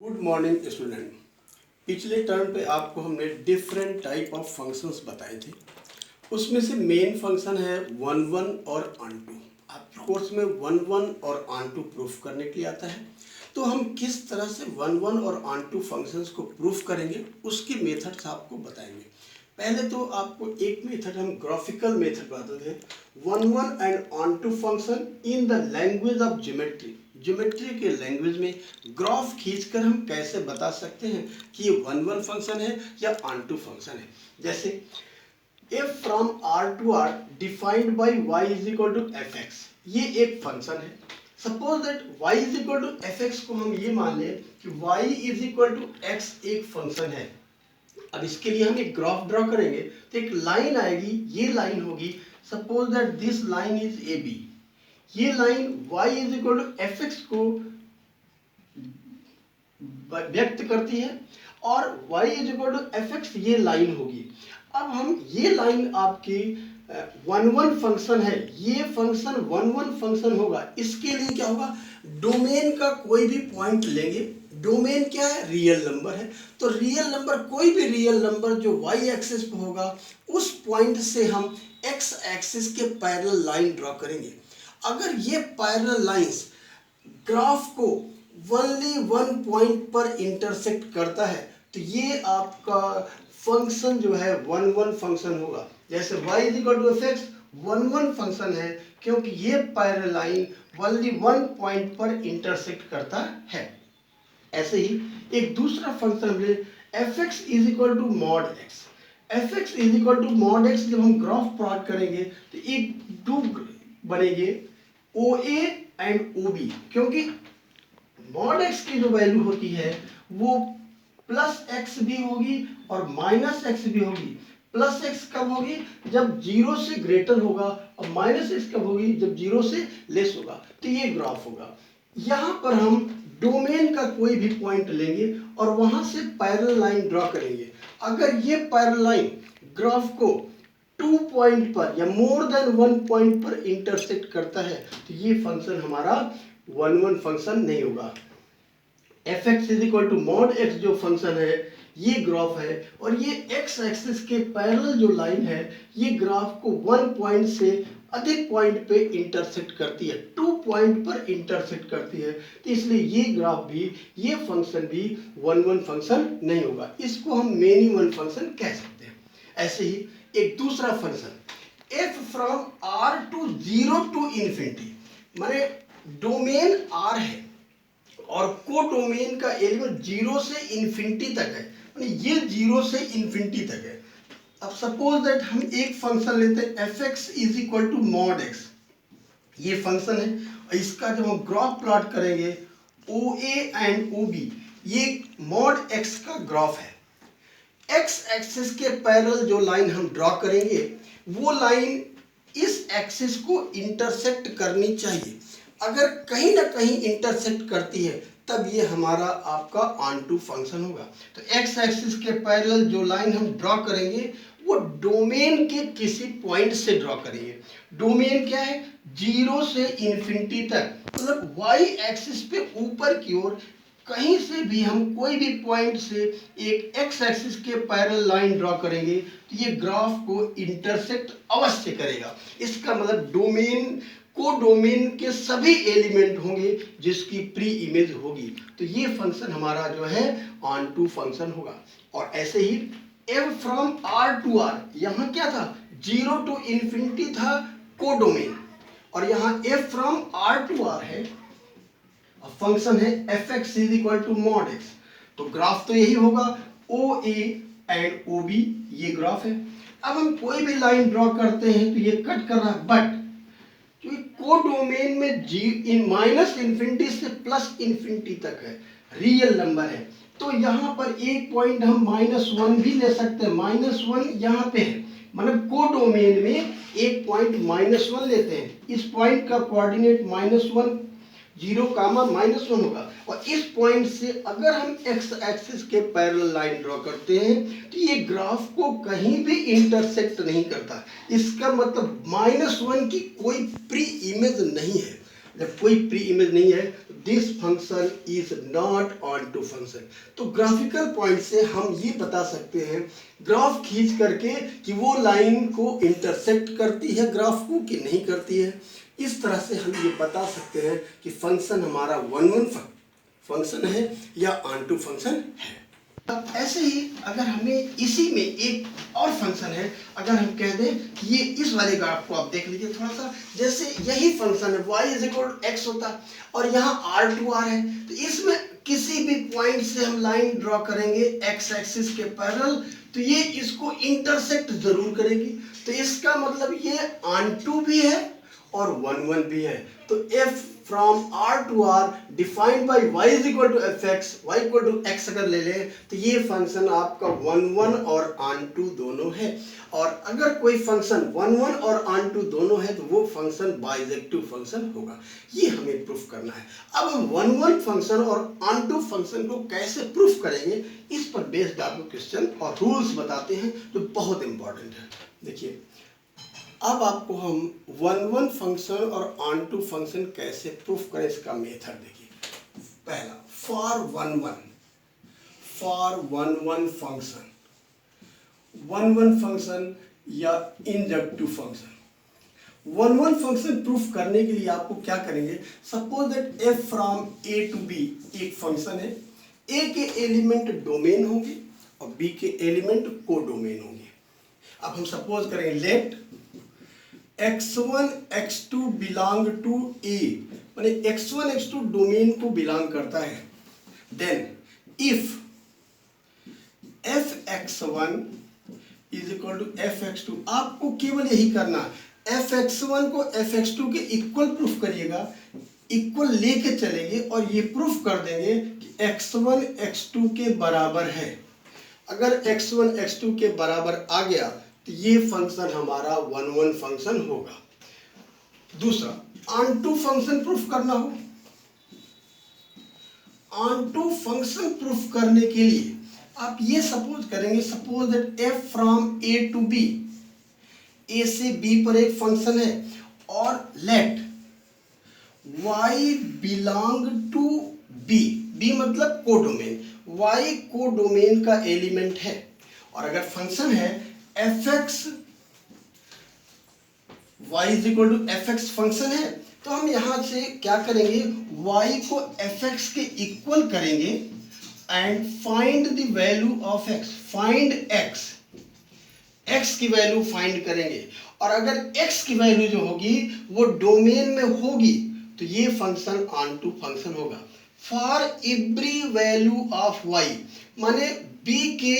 Good morning student. पिछले term पे आपको हमने डिफरेंट टाइप ऑफ फंक्शंस बताए थे। उसमें से मेन फंक्शन है वन वन और ऑन टू। आपके कोर्स में वन वन और ऑन टू प्रूफ करने के लिए आता है, तो हम किस तरह से वन वन और ऑन टू फंक्शंस को प्रूफ करेंगे उसकी मेथड्स आपको बताएंगे। पहले तो आपको एक मेथड हम ग्राफिकल मेथड बताते हैं, one one and onto function in the language of geometry. Geometry के लैंग्वेज में ग्राफ खींचकर हम कैसे बता सकते हैं कि ये वन वन फंक्शन है या ऑन टू फंक्शन है। जैसे f from r to r defined by y is equal to F x, ये एक फंक्शन है। Suppose that y is equal to F x को हम ये मान लें कि y is equal to x एक फंक्शन है। अब इसके लिए हम एक ग्राफ ड्रॉ करेंगे तो एक लाइन आएगी, ये लाइन होगी, suppose that this line is A B. ये line y is equal to F x को व्यक्त करती है और y is equal to F x ये लाइन होगी। अब हम ये लाइन आपकी वन वन फंक्शन है, ये फंक्शन वन वन फंक्शन होगा। इसके लिए क्या होगा, डोमेन का कोई भी पॉइंट लेंगे। डोमेन क्या है, रियल नंबर है। तो रियल नंबर, कोई भी रियल नंबर जो y एक्सिस पे होगा, उस पॉइंट से हम x एक्सिस के पैरेलल लाइन ड्रॉ करेंगे। अगर ये पैरेलल लाइंस ग्राफ को ओनली वन पॉइंट पर इंटरसेक्ट करता है तो ये आपका फंक्शन जो है वन वन फंक्शन होगा। जैसे y is equal to F X one one function है क्योंकि ये parallel line only one point पर इंटरसेक्ट करता है। ऐसे ही एक दूसरा फंक्शन है F x is equal to mod X. F x is equal to mod X जब हम ग्राफ प्लॉट करेंगे तो एक दो बनेंगे O A and O B, क्योंकि मॉड एक्स की जो वैल्यू होती है वो प्लस एक्स भी होगी और माइनस एक्स भी होगी। प्लस एक्स कब होगी, जब जीरो से ग्रेटर होगा, और माइनस एक्स कब होगी, जब जीरो से लेस होगा। तो ये ग्राफ होगा। यहाँ पर हम डोमेन का कोई भी पॉइंट लेंगे और वहां से पैरेलल लाइन ड्रॉ करेंगे। अगर ये पैरेलल लाइन ग्राफ को टू पॉइंट पर या मोर देन वन पॉइंट पर इंटरसेक्ट करता है तो ये फंक्शन हमारा वन वन फंक्शन नहीं होगा। F x is equal to mod X जो फंक्शन है ये ग्राफ है, और ये एक्स एक्सिस के पैरेलल जो लाइन है ये ग्राफ को वन पॉइंट से अधिक पॉइंट पे इंटरसेक्ट करती है, टू पॉइंट पर इंटरसेक्ट करती है। तो इसलिए ये ग्राफ भी, ये फंक्शन भी वन वन फंक्शन नहीं होगा। इसको हम मेनी वन फंक्शन कह सकते हैं। ऐसे ही एक दूसरा function F from R to zero to infinity, माने डोमेन आर है और कोडोमेन का एलिमेंट जीरो से इन्फिनिटी तक है, माने ये जीरो से इन्फिनिटी तक है। अब सपोज दैट हम एक फंक्शन लेते हैं f x is equal to mod x, ये फंक्शन है। और इसका जब हम ग्राफ प्लॉट करेंगे O A and O B, ये मॉड एक्स का ग्राफ है। एक्स एक्सिस के पैरेलल जो लाइन हम ड्रॉ करेंगे वो लाइन इस एक्सिस को इंटरसेक्ट करनी चाहिए। अगर कहीं ना कहीं इंटरसेक्ट करती है तब ये हमारा आपका ऑन टू फंक्शन होगा। तो एक्स एक्सिस के पैरेलल जो लाइन हम ड्रॉ करेंगे वो डोमेन के किसी पॉइंट से ड्रॉ करेंगे। डोमेन क्या है, जीरो से इन्फिनिटी तक, मतलब वाई एक्सिस पे ऊपर की ओर कहीं से भी हम कोई भी पॉइंट से एक एक्स एक्सिस के पैरेलल लाइन ड्रॉ करेंगे तो ये ग्राफ को इंटरसेक्ट अवश्य करेगा। इसका मतलब डोमेन को डोमेन के सभी एलिमेंट होंगे जिसकी प्री इमेज होगी, तो ये फंक्शन हमारा जो है ऑन टू फंक्शन होगा। और ऐसे ही f from R to R, यहाँ क्या था, जीरो टू इन्फिनिटी था कोडोमेन, और यहाँ f from R to R है, फंक्शन है F x is equal to mod x. तो ग्राफ तो यही होगा, O A and O B, ये ग्राफ है। अब हम कोई भी लाइन ड्रॉ करते हैं तो ये कट कर रहा है, बट क्योंकि कोडोमेन में जी इन माइनस इन्फिनिटी से प्लस इन्फिनिटी तक है, रियल नंबर है, तो यहाँ पर एक पॉइंट हम माइनस वन भी ले सकते हैं। माइनस वन यहाँ पे है, मतलब कोडोमेन में एक पॉइंट माइनस वन लेते हैं। इस पॉइंट का coordinate minus one, zero comma minus one होगा, और इस पॉइंट से अगर हम एक्स एक्सिस के पैरेलल लाइन ड्रॉ करते हैं तो ये ग्राफ को कहीं भी इंटरसेक्ट नहीं करता। इसका मतलब माइनस वन की कोई प्री इमेज नहीं है। जब कोई प्री इमेज नहीं है, this function is not onto function. तो ग्राफिकल पॉइंट से हम ये बता सकते हैं ग्राफ खींच करके कि वो लाइन को इंटरसेक्ट करती है ग्राफ को कि नहीं करती है। इस तरह से हम ये बता सकते हैं कि फंक्शन हमारा वन वन फंक्शन है या ऑन टू फंक्शन है। अब ऐसे ही अगर हमें इसी में एक और फंक्शन है, अगर हम कह दें कि ये इस वाले ग्राफ को आप देख लीजिए थोड़ा सा, जैसे यही फंक्शन है y is equal to x होता और यहाँ r2r है, तो इसमें किसी भी पॉइंट से हम लाइन ड्रॉ करेंगे एक्स एक्सिस के पैरेलल, तो ये इसको इंटरसेक्ट जरूर करेगी। तो इसका मतलब ये ऑन टू भी है और वन वन भी है। तो f from r to r defined by y is equal to fx, y equal to x अगर ले लें तो ये फंक्शन आपका वन वन और ऑन टू दोनों है। और अगर कोई फंक्शन वन वन और ऑन टू दोनों है तो वो फंक्शन बाइजेक्टिव फंक्शन होगा। ये हमें प्रूफ करना है। अब हम वन वन फंक्शन और ऑन टू फंक्शन को कैसे प्रूफ करेंगे, इस पर बेस्ड आपको क्वेश्चन और रूल्स बताते हैं जो बहुत इंपॉर्टेंट है। देखिए, अब आपको हम वन वन फंक्शन और ऑन टू फंक्शन कैसे प्रूफ करें इसका मेथड देखिए। पहला, फॉर वन वन फंक्शन या injective function. One one function proof करने के लिए आपको क्या करेंगे, suppose that f from a to b एक फंक्शन है, a के एलिमेंट डोमेन होंगे और b के एलिमेंट को डोमेन होंगे। अब हम सपोज करेंगे late x1 x2 belong to a, माने x1 x2 डोमेन को बिलोंग करता है। Then if fx1 is equal to fx2, आपको केवल यही करना, fx1 को fx2 के इक्वल प्रूफ करिएगा, इक्वल लेके चलेंगे और ये प्रूफ कर देंगे कि x1 x2 के बराबर है। अगर x1 x2 के बराबर आ गया तो ये फंक्शन हमारा वन वन फंक्शन होगा। दूसरा, ऑन टू फंक्शन प्रूफ करना हो, ऑन टू फंक्शन प्रूफ करने के लिए आप ये सपोज करेंगे, suppose that f from a to b, a से b पर एक फंक्शन है और let y belong to b, b मतलब कोडोमेन, y कोडोमेन का एलिमेंट है। और अगर फंक्शन है fx, y is equal to fx function है, तो हम यहां से क्या करेंगे, y को fx के इक्वल करेंगे and find the value of x, find x की वैल्यू फाइंड करेंगे। और अगर x की वैल्यू जो होगी वो डोमेन में होगी तो ये फंक्शन ऑन टू फंक्शन होगा। For every value of y, माने b के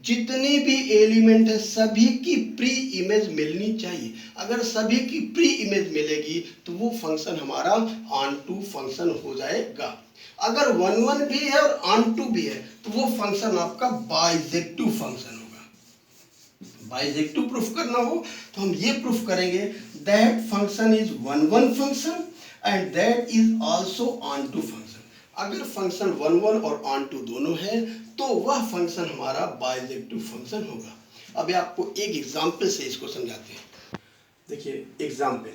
जितने भी एलिमेंट है सभी की प्री इमेज मिलनी चाहिए। अगर सभी की प्री इमेज मिलेगी तो वो फंक्शन हमारा ऑन टू फंक्शन हो जाएगा। अगर वन वन भी है और ऑन टू भी है तो वो फंक्शन आपका बाइजेक्टिव फंक्शन होगा। बाइजेक्टिव प्रूफ करना हो तो हम ये प्रूफ करेंगे that function is one one function and that is also onto function. अगर फंक्शन वन वन और ऑन टू दोनों है तो वह फंक्शन हमारा बाइजेक्टिव फंक्शन होगा। अब आपको एक एग्जांपल से इसको समझाते हैं। देखिए example,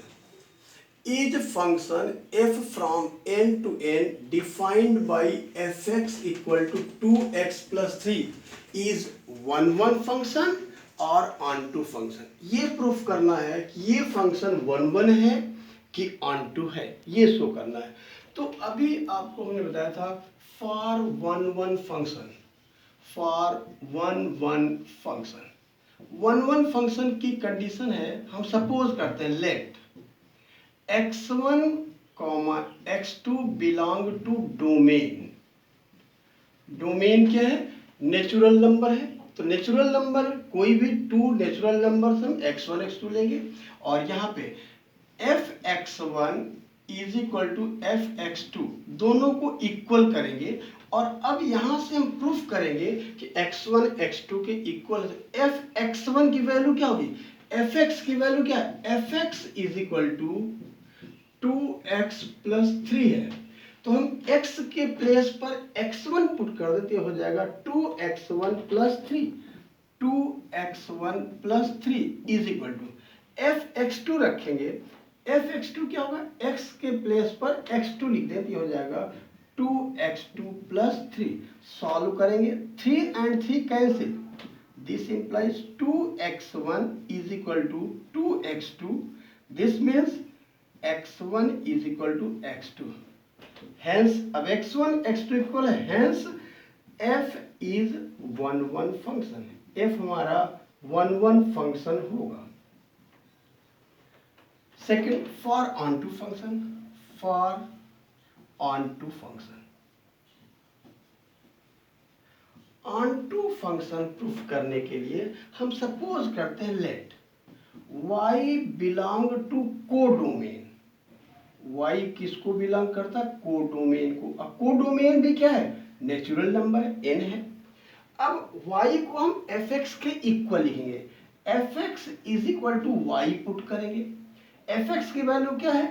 is function f from n to n defined by fx equal to 2x plus 3 is one one function और ऑन टू फंक्शन। ये प्रूफ करना है कि ये फंक्शन वन वन है कि ऑन टू है, ये शो करना है। तो अभी आपको हमने बताया था for one one function, for one one function, one one function की कंडीशन है, हम सपोज करते हैं let x1 x2 belong to domain. Domain क्या है, नेचुरल नंबर है, तो नेचुरल नंबर कोई भी टू नेचुरल नंबर हम x1 x2 लेंगे और यहाँ पे fx1 is equal to fx2 दोनों को इक्वल करेंगे। और अब यहां से हम प्रूफ करेंगे कि x1 x2 के इक्वल, fx1 की वैल्यू क्या होगी, fx की वैल्यू क्या है, fx is equal to 2x plus 3 है। तो हम x के प्लेस पर x1 पुट कर देते, हो जाएगा 2x1 plus 3, 2x1 plus 3 is equal to fx2 रखेंगे, एफ एक्स टू क्या होगा, एक्स के प्लेस पर x2 लिख देते हो जाएगा 2x2 प्लस 3। सॉल्व करेंगे, 3 and 3 cancel, this implies 2x1 is equal to 2x2, this means x1 is equal to x2। Hence अब x1 x2 इक्वल है, hence f is 1 1 function, f हमारा 1 1 फंक्शन होगा। Second, for onto function, for onto function, onto function proof करने के लिए हम suppose करते हैं let y belong to codomain, y किसको बिलोंग करता है, कोडोमेन को। अब कोडोमेन भी क्या है, नेचुरल नंबर है, n है। अब y को हम fx के इक्वल लिखेंगे, fx is equal to y put करेंगे, fx की वैल्यू क्या है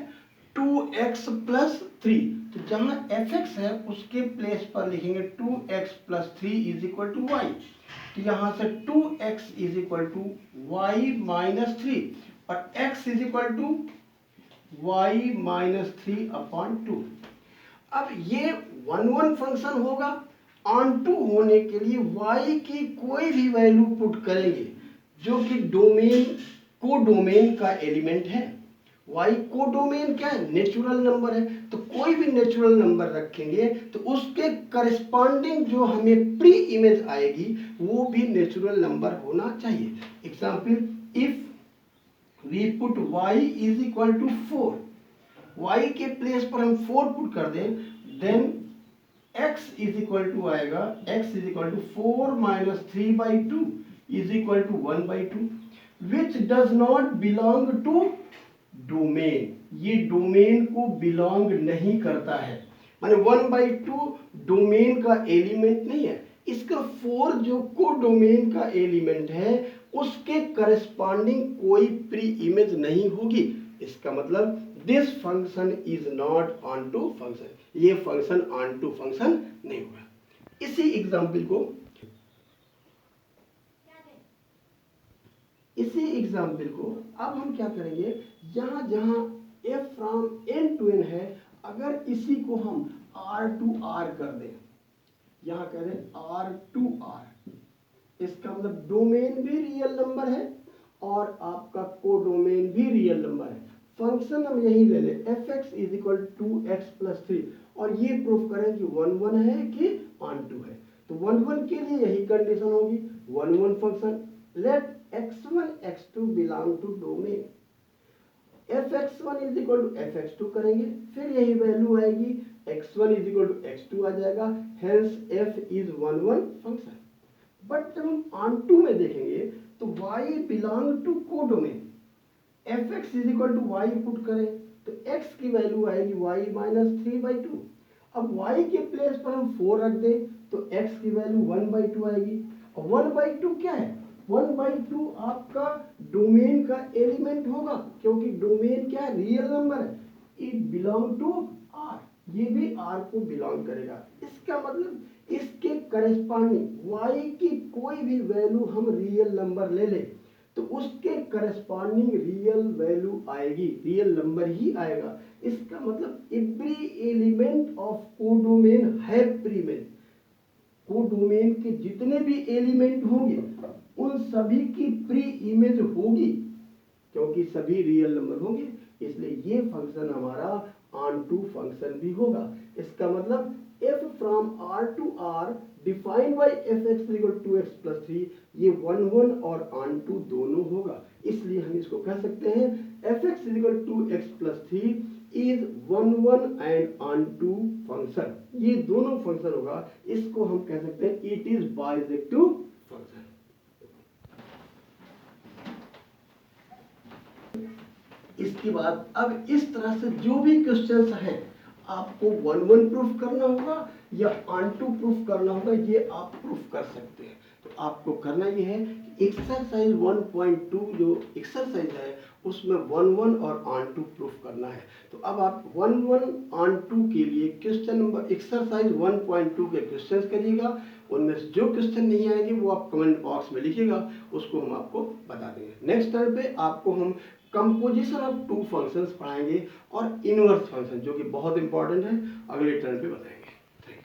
2x प्लस 3, तो जहां fx है उसके प्लेस पर लिखेंगे 2x plus 3 is equal to y, तो यहां से 2x is equal to y minus 3 और x is equal to y minus 3 upon 2। अब ये 1 1 फंक्शन होगा, ऑन टू होने के लिए y की कोई भी वैल्यू पुट करेंगे जो कि डोमेन कोडोमेन का एलिमेंट है। y कोडोमेन क्या है, नेचुरल नंबर है, तो कोई भी नेचुरल नंबर रखेंगे तो उसके करस्पॉन्डिंग जो हमें प्री इमेज आएगी वो भी नेचुरल नंबर होना चाहिए। Example, if we put y is equal to 4, y के प्लेस पर हम 4 पुट कर दें, then x is equal to आएगा, x is equal to 4 minus 3/2 is equal to 1/2, which does not belong to domain, ये domain को belong नहीं करता है, माने 1/2 डोमेन का एलिमेंट नहीं है। इसका 4 जो को डोमेन का एलिमेंट है उसके करस्पॉन्डिंग कोई प्री इमेज नहीं होगी। इसका मतलब this function is not onto function, ये फंक्शन ऑन टू फंक्शन नहीं होगा। इसी एग्जाम्पल को अब हम क्या करेंगे, जहां जहां f from n to n है, अगर इसी को हम r टू r कर दें, यहां कह दें r टू r, इसका मतलब डोमेन भी रियल नंबर है और आपका कोडोमेन भी रियल नंबर है। फंक्शन हम यही ले लें fx is equal to x plus 3 और ये प्रूफ करें कि 1 1 है कि ऑन टू है, तो 1 1 के लिए यही कंडीशन होगी 1 1 function. Let x1 x2 belong to domain, fx1 is equal to fx2 करेंगे, फिर यही वैल्यू आएगी x1 is equal to x2 आ जाएगा, hence f is 1 1 function. But जब हम ऑन टू में देखेंगे तो y belong to codomain, fx is equal to y put करें तो x की वैल्यू आएगी y माइनस 3/2। अब y के प्लेस पर हम 4 रख दें तो x की वैल्यू 1/2 आएगी, और 1/2 क्या है, 1/2 आपका डोमेन का एलिमेंट होगा, क्योंकि डोमेन क्या है, रियल नंबर है, इट बिलोंग टू r, ये भी r को बिलोंग करेगा। इसका मतलब इसके करस्पॉन्डिंग y की कोई भी वैल्यू हम रियल नंबर ले लें तो उसके करस्पॉन्डिंग रियल वैल्यू आएगी, रियल नंबर ही आएगा। इसका मतलब एवरी एलिमेंट ऑफ कोडोमेन है प्रीमेन, कोडोमेन के जितने भी एलिमेंट होंगे उन सभी की प्री इमेज होगी, क्योंकि सभी रियल नंबर होंगे, इसलिए ये फंक्शन हमारा ऑन टू फंक्शन भी होगा। इसका मतलब f from r to r defined by fx equal to 2x plus 3, ये 1 1 और ऑन टू दोनों होगा, इसलिए हम इसको कह सकते हैं fx equal to x plus 3 is 1 1 and onto function, ये दोनों फंक्शन होगा, इसको हम कह सकते हैं इट इज बाइजेक्टिव फंक्शन। इसके बाद अब इस तरह से जो भी क्वेश्चंस हैं आपको 1 1 प्रूफ करना होगा या ऑन टू प्रूफ करना होगा, ये आप प्रूफ कर सकते हैं। तो आपको करना ये है कि एक्सरसाइज 1.2 जो एक्सरसाइज है उसमें 1 1 और ऑन टू प्रूफ करना है। तो अब आप 1 1 ऑन टू के लिए क्वेश्चन नंबर एक्सरसाइज 1.2 के क्वेश्चंस करिएगा, उनमें से जो क्वेश्चन नहीं आएंगे वो आप कमेंट बॉक्स में लिखिएगा, उसको हम आपको बता देंगे। नेक्स्ट टाइम पे आपको हम कंपोजिशन ऑफ टू फंक्शंस पढ़ाएंगे और इनवर्स फंक्शन जो कि बहुत इंपॉर्टेंट है, अगले टर्न पे बताएंगे।